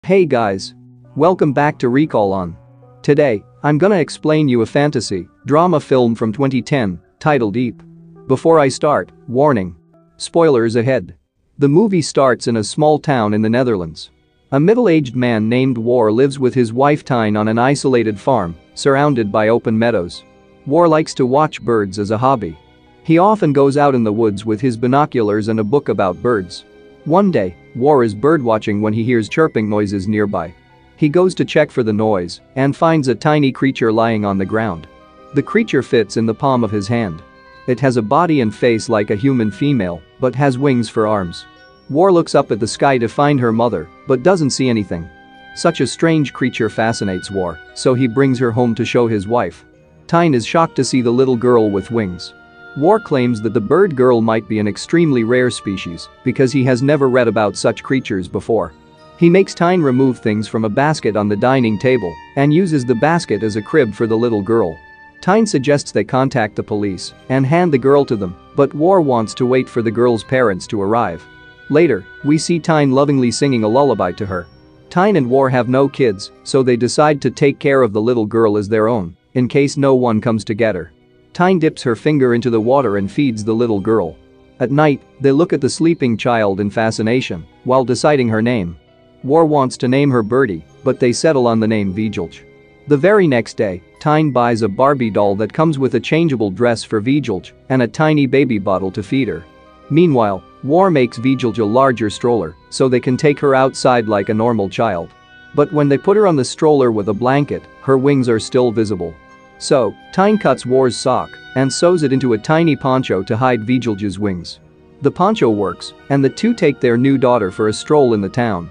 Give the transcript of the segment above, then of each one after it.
Hey guys. Welcome back to Recall On. Today, I'm gonna explain you a fantasy drama film from 2010 titled Eep. Before I start, warning. Spoilers ahead. The movie starts in a small town in the Netherlands. A middle-aged man named War lives with his wife Tine on an isolated farm, surrounded by open meadows. War likes to watch birds as a hobby. He often goes out in the woods with his binoculars and a book about birds. One day, War is birdwatching when he hears chirping noises nearby. He goes to check for the noise and finds a tiny creature lying on the ground. The creature fits in the palm of his hand. It has a body and face like a human female, but has wings for arms. War looks up at the sky to find her mother, but doesn't see anything. Such a strange creature fascinates War, so he brings her home to show his wife. Tine is shocked to see the little girl with wings. War claims that the bird girl might be an extremely rare species because he has never read about such creatures before. He makes Tine remove things from a basket on the dining table and uses the basket as a crib for the little girl. Tine suggests they contact the police and hand the girl to them, but War wants to wait for the girl's parents to arrive. Later, we see Tine lovingly singing a lullaby to her. Tine and War have no kids, so they decide to take care of the little girl as their own, in case no one comes to get her. Tine dips her finger into the water and feeds the little girl. At night, they look at the sleeping child in fascination while deciding her name. War wants to name her Birdie, but they settle on the name Vijulj. The very next day, Tine buys a Barbie doll that comes with a changeable dress for Vijulj and a tiny baby bottle to feed her. Meanwhile, War makes Vijulj a larger stroller so they can take her outside like a normal child. But when they put her on the stroller with a blanket, her wings are still visible. So, Tine cuts War's sock and sews it into a tiny poncho to hide Vijulj's wings. The poncho works, and the two take their new daughter for a stroll in the town.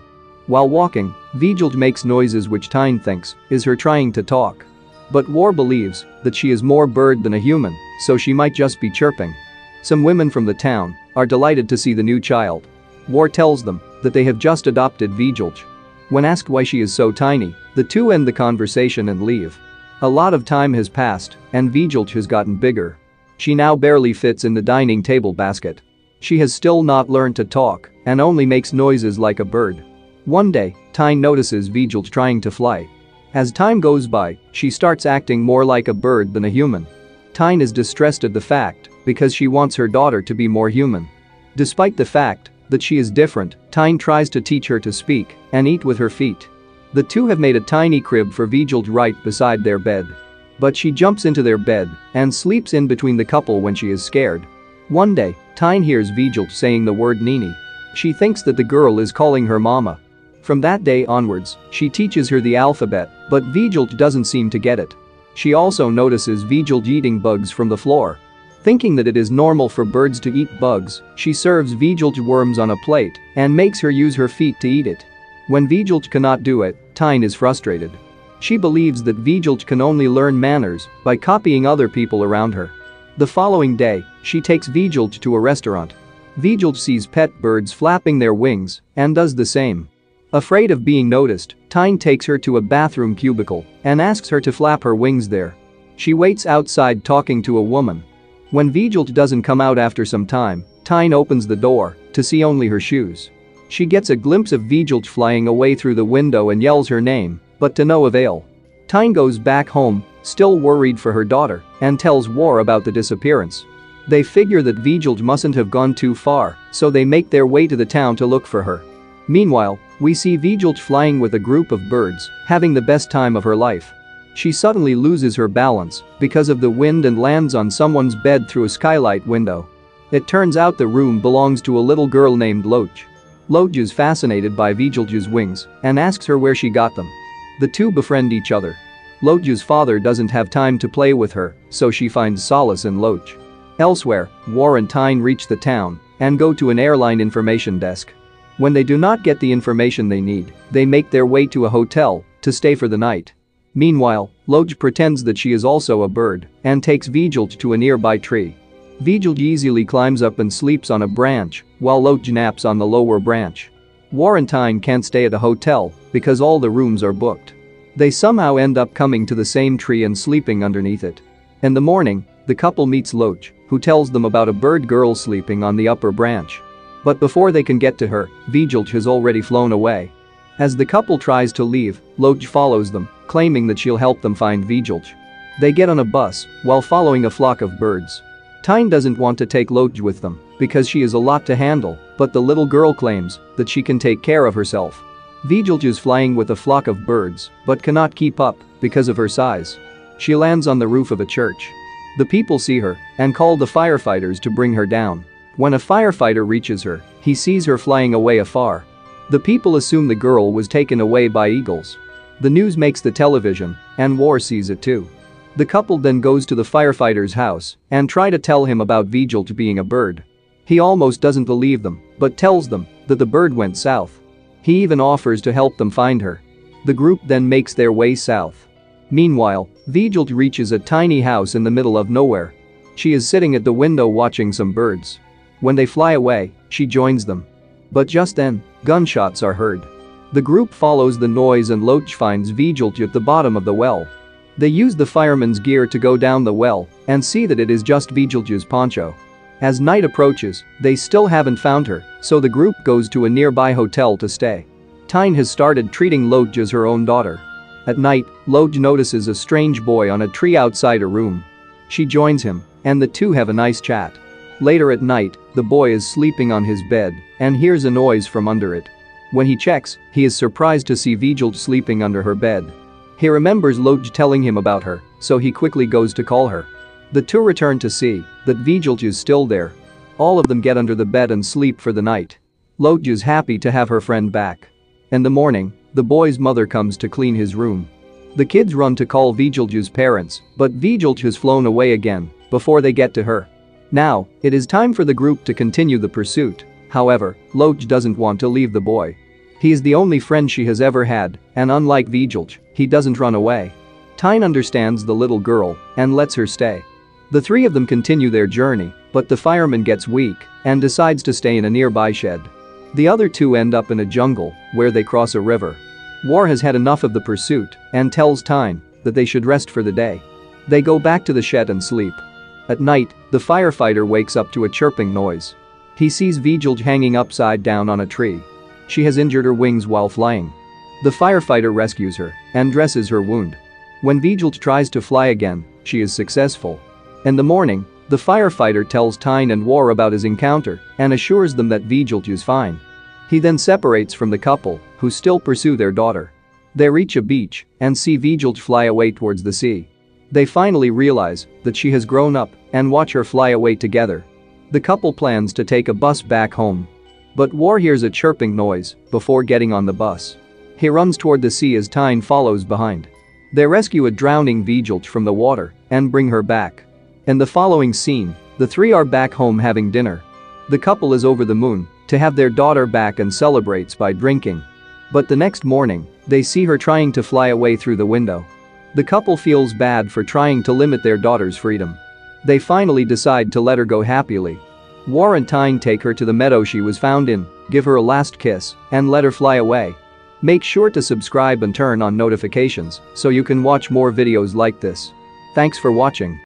While walking, Vijulj makes noises which Tine thinks is her trying to talk. But War believes that she is more bird than a human, so she might just be chirping. Some women from the town are delighted to see the new child. War tells them that they have just adopted Vijulj. When asked why she is so tiny, the two end the conversation and leave. A lot of time has passed, and Vijulj has gotten bigger. She now barely fits in the dining table basket. She has still not learned to talk and only makes noises like a bird. One day, Tine notices Vijulj trying to fly. As time goes by, she starts acting more like a bird than a human. Tine is distressed at the fact because she wants her daughter to be more human. Despite the fact that she is different, Tine tries to teach her to speak and eat with her feet. The two have made a tiny crib for Vijulj right beside their bed. But she jumps into their bed and sleeps in between the couple when she is scared. One day, Tine hears Vijulj saying the word Nini. She thinks that the girl is calling her mama. From that day onwards, she teaches her the alphabet, but Vijulj doesn't seem to get it. She also notices Vijulj eating bugs from the floor. Thinking that it is normal for birds to eat bugs, she serves Vijulj worms on a plate and makes her use her feet to eat it. When Vijulj cannot do it, Tine is frustrated. She believes that Vijulj can only learn manners by copying other people around her. The following day, she takes Vijulj to a restaurant. Vijulj sees pet birds flapping their wings and does the same. Afraid of being noticed, Tine takes her to a bathroom cubicle and asks her to flap her wings there. She waits outside talking to a woman. When Vijulj doesn't come out after some time, Tine opens the door to see only her shoes. She gets a glimpse of Vijulj flying away through the window and yells her name, but to no avail. Tine goes back home, still worried for her daughter, and tells War about the disappearance. They figure that Vijulj mustn't have gone too far, so they make their way to the town to look for her. Meanwhile, we see Vijulj flying with a group of birds, having the best time of her life. She suddenly loses her balance because of the wind and lands on someone's bed through a skylight window. It turns out the room belongs to a little girl named Loj. Loj is fascinated by Vijulj's wings and asks her where she got them. The two befriend each other. Loj's father doesn't have time to play with her, so she finds solace in Loj. Elsewhere, War and Tine reach the town and go to an airline information desk. When they do not get the information they need, they make their way to a hotel to stay for the night. Meanwhile, Loj pretends that she is also a bird and takes Vijulj to a nearby tree. Vijulj easily climbs up and sleeps on a branch, while Loj naps on the lower branch. War and Tine can't stay at a hotel because all the rooms are booked. They somehow end up coming to the same tree and sleeping underneath it. In the morning, the couple meets Loj, who tells them about a bird girl sleeping on the upper branch. But before they can get to her, Vijulj has already flown away. As the couple tries to leave, Loj follows them, claiming that she'll help them find Vijay. They get on a bus while following a flock of birds. Tyne doesn't want to take Loj with them because she is a lot to handle, but the little girl claims that she can take care of herself. Vijay is flying with a flock of birds but cannot keep up because of her size. She lands on the roof of a church. The people see her and call the firefighters to bring her down. When a firefighter reaches her, he sees her flying away afar. The people assume the girl was taken away by eagles. The news makes the television, and War sees it too. The couple then goes to the firefighter's house and try to tell him about Vijay being a bird. He almost doesn't believe them, but tells them that the bird went south. He even offers to help them find her. The group then makes their way south. Meanwhile, Vijay reaches a tiny house in the middle of nowhere. She is sitting at the window watching some birds. When they fly away, she joins them. But just then, gunshots are heard. The group follows the noise and Loj finds Vijay at the bottom of the well. They use the fireman's gear to go down the well and see that it is just Vijay's poncho. As night approaches, they still haven't found her, so the group goes to a nearby hotel to stay. Tyne has started treating Loj as her own daughter. At night, Loj notices a strange boy on a tree outside her room. She joins him, and the two have a nice chat. Later at night, the boy is sleeping on his bed and hears a noise from under it. When he checks, he is surprised to see Vijay sleeping under her bed. He remembers Loj telling him about her, so he quickly goes to call her. The two return to see that Vijay is still there. All of them get under the bed and sleep for the night. Loj is happy to have her friend back. In the morning, the boy's mother comes to clean his room. The kids run to call Vijay's parents, but Vijay has flown away again before they get to her. Now, it is time for the group to continue the pursuit. However, Loj doesn't want to leave the boy. He is the only friend she has ever had, and unlike Vijay, he doesn't run away. Tyne understands the little girl and lets her stay. The three of them continue their journey, but the fireman gets weak and decides to stay in a nearby shed. The other two end up in a jungle where they cross a river. War has had enough of the pursuit and tells Tyne that they should rest for the day. They go back to the shed and sleep. At night, the firefighter wakes up to a chirping noise. He sees Vijay hanging upside down on a tree. She has injured her wings while flying. The firefighter rescues her and dresses her wound. When Vijay tries to fly again, she is successful. In the morning, the firefighter tells Tyne and War about his encounter and assures them that Vijay is fine. He then separates from the couple, who still pursue their daughter. They reach a beach and see Vijay fly away towards the sea. They finally realize that she has grown up and watch her fly away together. The couple plans to take a bus back home. But War hears a chirping noise before getting on the bus. He runs toward the sea as Tyne follows behind. They rescue a drowning Vijay from the water and bring her back. In the following scene, the three are back home having dinner. The couple is over the moon to have their daughter back and celebrates by drinking. But the next morning, they see her trying to fly away through the window. The couple feels bad for trying to limit their daughter's freedom. They finally decide to let her go happily. War and Tyne take her to the meadow she was found in, give her a last kiss, and let her fly away. Make sure to subscribe and turn on notifications so you can watch more videos like this. Thanks for watching.